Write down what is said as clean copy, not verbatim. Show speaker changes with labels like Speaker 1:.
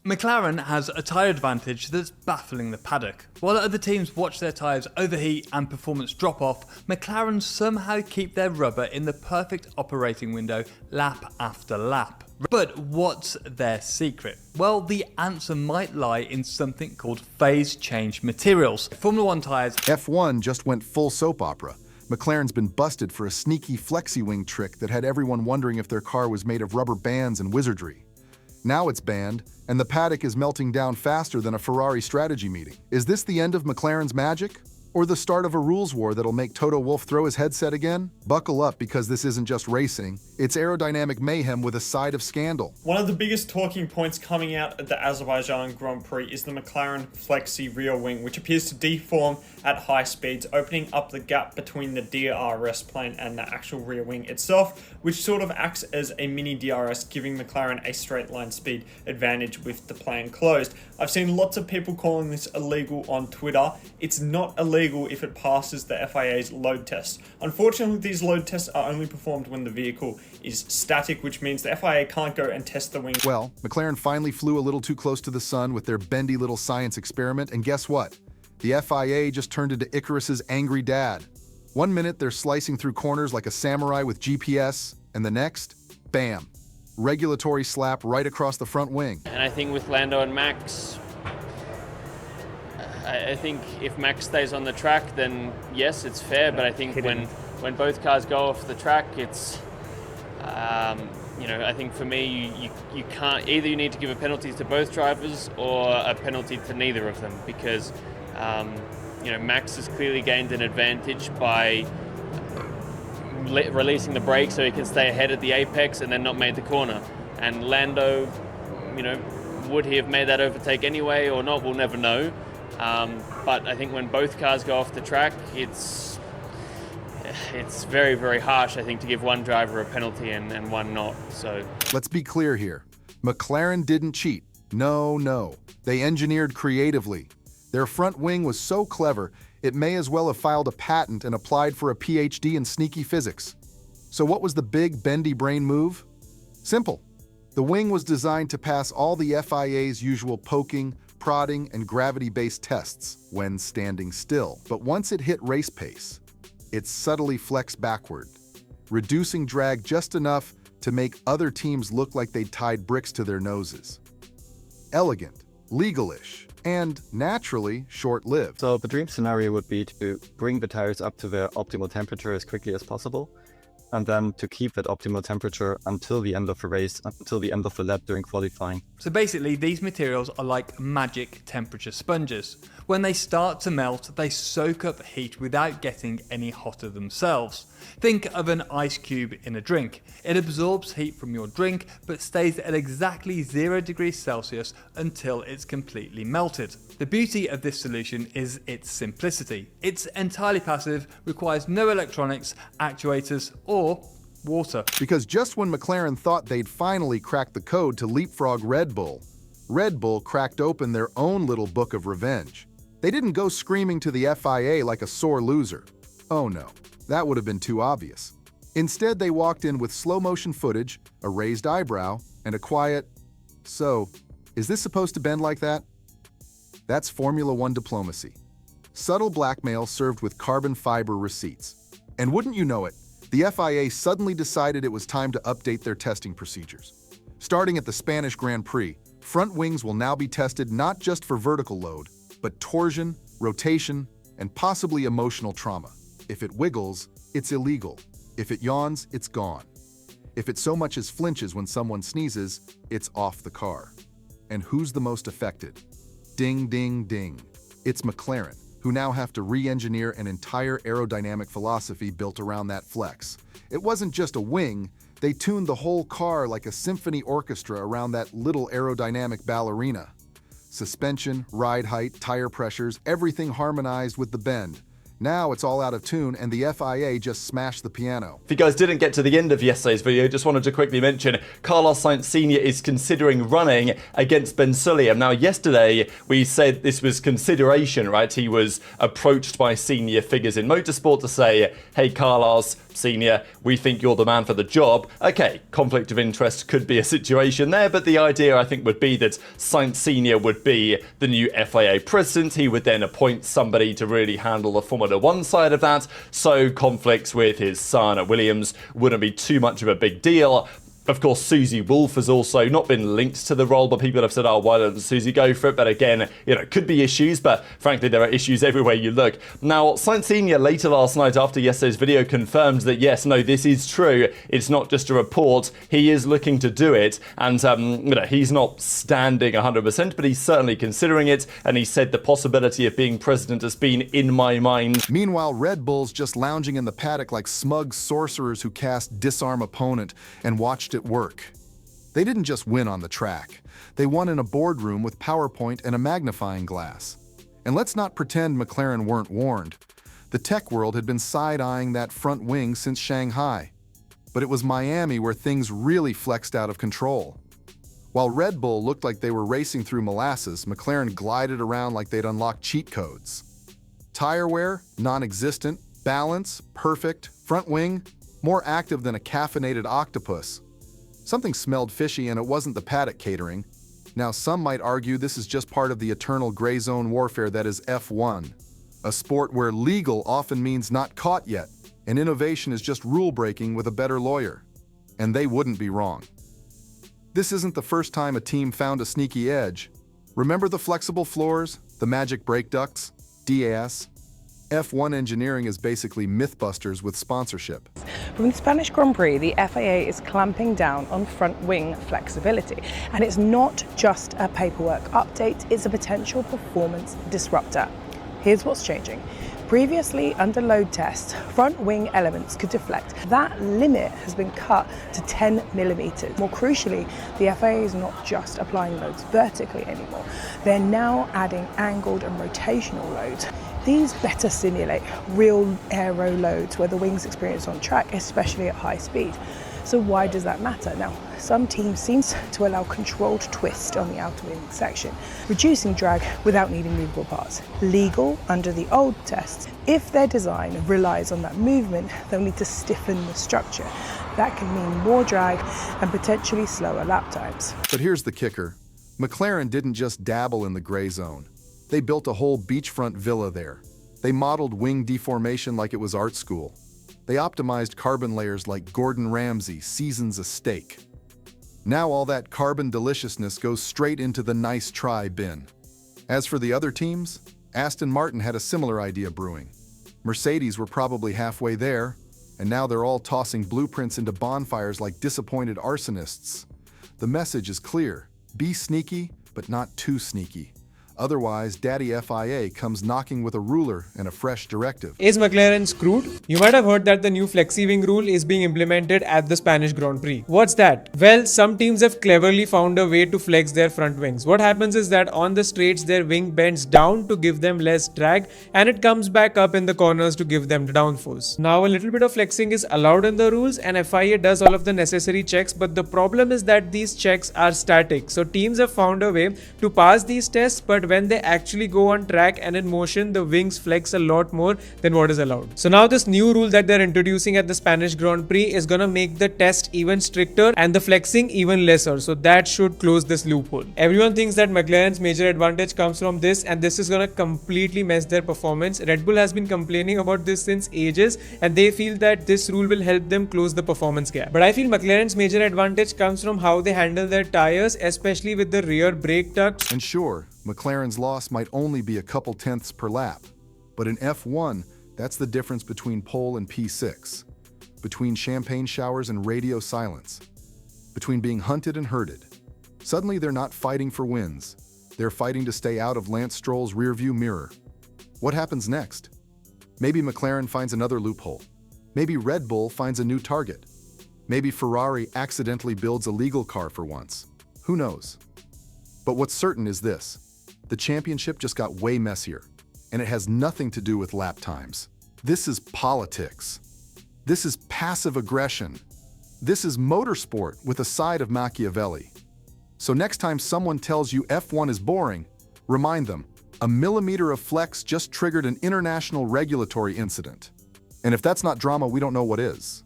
Speaker 1: McLaren has a tyre advantage that's baffling the paddock. While other teams watch their tyres overheat and performance drop off, McLaren somehow keep their rubber in the perfect operating window lap after lap. But what's their secret? Well, the answer might lie in something called phase change materials. Formula One tyres.
Speaker 2: F1 just went full soap opera. McLaren's been busted for a sneaky flexi-wing trick that had everyone wondering if their car was made of rubber bands and wizardry. Now it's banned, and the paddock is melting down faster than a Ferrari strategy meeting. Is this the end of McLaren's magic? Or the start of a rules war that'll make Toto Wolff throw his headset again? Buckle up, because this isn't just racing, it's aerodynamic mayhem with a side of scandal.
Speaker 3: One of the biggest talking points coming out at the Azerbaijan Grand Prix is the McLaren flexi rear wing, which appears to deform at high speeds, opening up the gap between the DRS plane and the actual rear wing itself, which sort of acts as a mini DRS, giving McLaren a straight line speed advantage with the plane closed. I've seen lots of people calling this illegal on Twitter. It's not illegal if it passes the FIA's load test. Unfortunately, these load tests are only performed when the vehicle is static, which means the FIA can't go and test the wing.
Speaker 2: Well, McLaren finally flew a little too close to the sun with their bendy little science experiment, and guess what? The FIA just turned into Icarus's angry dad. One minute they're slicing through corners like a samurai with GPS, and the next, bam, regulatory slap right across the front wing.
Speaker 4: And I think with Lando and Max, I think if Max stays on the track, then yes, it's fair. But I think when both cars go off the track, it's I think for me, you can't, either you need to give a penalty to both drivers or a penalty to neither of them, because Max has clearly gained an advantage by releasing the brake so he can stay ahead at the apex and then not made the corner. And Lando, would he have made that overtake anyway or not? We'll never know. But I think when both cars go off the track, it's very, very harsh, I think, to give one driver a penalty and one not. So
Speaker 2: let's be clear here. McLaren didn't cheat. No. They engineered creatively. Their front wing was so clever, it may as well have filed a patent and applied for a PhD in sneaky physics. So what was the big bendy brain move? Simple. The wing was designed to pass all the FIA's usual poking, prodding, and gravity-based tests when standing still. But once it hit race pace, it subtly flexed backward, reducing drag just enough to make other teams look like they'd tied bricks to their noses. Elegant, legal-ish, and naturally short-lived.
Speaker 5: So the dream scenario would be to bring the tires up to their optimal temperature as quickly as possible, and then to keep that optimal temperature until the end of the race, until the end of the lap during qualifying.
Speaker 1: So basically, these materials are like magic temperature sponges. When they start to melt, they soak up heat without getting any hotter themselves. Think of an ice cube in a drink. It absorbs heat from your drink, but stays at exactly 0 degrees Celsius until it's completely melted. The beauty of this solution is its simplicity. It's entirely passive, requires no electronics, actuators, or water.
Speaker 2: Because just when McLaren thought they'd finally cracked the code to leapfrog Red Bull cracked open their own little book of revenge. They didn't go screaming to the FIA like a sore loser. Oh no, that would have been too obvious. Instead, they walked in with slow-motion footage, a raised eyebrow, and a quiet, "So, is this supposed to bend like that?" That's Formula One diplomacy. Subtle blackmail served with carbon fiber receipts. And wouldn't you know it, the FIA suddenly decided it was time to update their testing procedures. Starting at the Spanish Grand Prix, front wings will now be tested not just for vertical load, but torsion, rotation, and possibly emotional trauma. If it wiggles, it's illegal. If it yawns, it's gone. If it so much as flinches when someone sneezes, it's off the car. And who's the most affected? Ding, ding, ding. It's McLaren, who now have to re-engineer an entire aerodynamic philosophy built around that flex. It wasn't just a wing, they tuned the whole car like a symphony orchestra around that little aerodynamic ballerina. Suspension, ride height, tire pressures, everything harmonized with the bend. Now it's all out of tune and the FIA just smashed the piano.
Speaker 6: If you guys didn't get to the end of yesterday's video, just wanted to quickly mention Carlos Sainz Sr. is considering running against Ben Sulayem. Now, yesterday we said this was consideration, right? He was approached by senior figures in motorsport to say, hey, Carlos Sr., we think you're the man for the job. Okay, conflict of interest could be a situation there, but the idea, I think, would be that Sainz Sr. would be the new FIA president. He would then appoint somebody to really handle the Formula One side of that, so conflicts with his son at Williams wouldn't be too much of a big deal. Of course, Susie Wolff has also not been linked to the role, but people have said, oh, why doesn't Susie go for it? But again, could be issues, but frankly, there are issues everywhere you look. Now, Sainz Sr. later last night after yesterday's video confirmed that, yes, no, this is true. It's not just a report. He is looking to do it, and, he's not standing 100%, but he's certainly considering it, and he said the possibility of being president has been in my mind.
Speaker 2: Meanwhile, Red Bull's just lounging in the paddock like smug sorcerers who cast disarm opponent and watched it work. They didn't just win on the track. They won in a boardroom with PowerPoint and a magnifying glass. And let's not pretend McLaren weren't warned. The tech world had been side-eyeing that front wing since Shanghai. But it was Miami where things really flexed out of control. While Red Bull looked like they were racing through molasses, McLaren glided around like they'd unlocked cheat codes. Tire wear, non-existent. Balance, perfect. Front wing, more active than a caffeinated octopus. Something smelled fishy, and it wasn't the paddock catering. Now, some might argue this is just part of the eternal gray zone warfare that is F1, a sport where legal often means not caught yet, and innovation is just rule-breaking with a better lawyer. And they wouldn't be wrong. This isn't the first time a team found a sneaky edge. Remember the flexible floors, the magic brake ducts, DAS? F1 engineering is basically Mythbusters with sponsorship.
Speaker 7: From the Spanish Grand Prix, the FIA is clamping down on front wing flexibility. And it's not just a paperwork update, it's a potential performance disruptor. Here's what's changing. Previously, under load tests, front wing elements could deflect. That limit has been cut to 10 millimeters. More crucially, the FIA is not just applying loads vertically anymore. They're now adding angled and rotational loads. These better simulate real aero loads where the wings experience on track, especially at high speed. So why does that matter? Now, some teams seem to allow controlled twist on the outer wing section, reducing drag without needing movable parts. Legal under the old tests. If their design relies on that movement, they'll need to stiffen the structure. That can mean more drag and potentially slower lap times.
Speaker 2: But here's the kicker. McLaren didn't just dabble in the gray zone. They built a whole beachfront villa there. They modeled wing deformation like it was art school. They optimized carbon layers like Gordon Ramsay seasons a steak. Now all that carbon deliciousness goes straight into the nice try bin. As for the other teams, Aston Martin had a similar idea brewing. Mercedes were probably halfway there, and now they're all tossing blueprints into bonfires like disappointed arsonists. The message is clear. Be sneaky, but not too sneaky. Otherwise, Daddy FIA comes knocking with a ruler and a fresh directive.
Speaker 8: Is McLaren screwed? You might have heard that the new flexi-wing rule is being implemented at the Spanish Grand Prix. What's that? Well, some teams have cleverly found a way to flex their front wings. What happens is that on the straights, their wing bends down to give them less drag, and it comes back up in the corners to give them the downforce. Now, a little bit of flexing is allowed in the rules, and FIA does all of the necessary checks, but the problem is that these checks are static. So teams have found a way to pass these tests, but when they actually go on track and in motion, the wings flex a lot more than what is allowed. So now this new rule that they're introducing at the Spanish Grand Prix is gonna make the test even stricter and the flexing even lesser. So that should close this loophole. Everyone thinks that McLaren's major advantage comes from this, and this is gonna completely mess their performance. Red Bull has been complaining about this since ages, and they feel that this rule will help them close the performance gap. But I feel McLaren's major advantage comes from how they handle their tires, especially with the rear brake ducts.
Speaker 2: And sure, McLaren's loss might only be a couple tenths per lap. But in F1, that's the difference between pole and P6. Between champagne showers and radio silence. Between being hunted and herded. Suddenly they're not fighting for wins. They're fighting to stay out of Lance Stroll's rearview mirror. What happens next? Maybe McLaren finds another loophole. Maybe Red Bull finds a new target. Maybe Ferrari accidentally builds a legal car for once. Who knows? But what's certain is this. The championship just got way messier, and it has nothing to do with lap times. This is politics. This is passive aggression. This is motorsport with a side of Machiavelli. So next time someone tells you F1 is boring, remind them, a millimeter of flex just triggered an international regulatory incident. And if that's not drama, we don't know what is.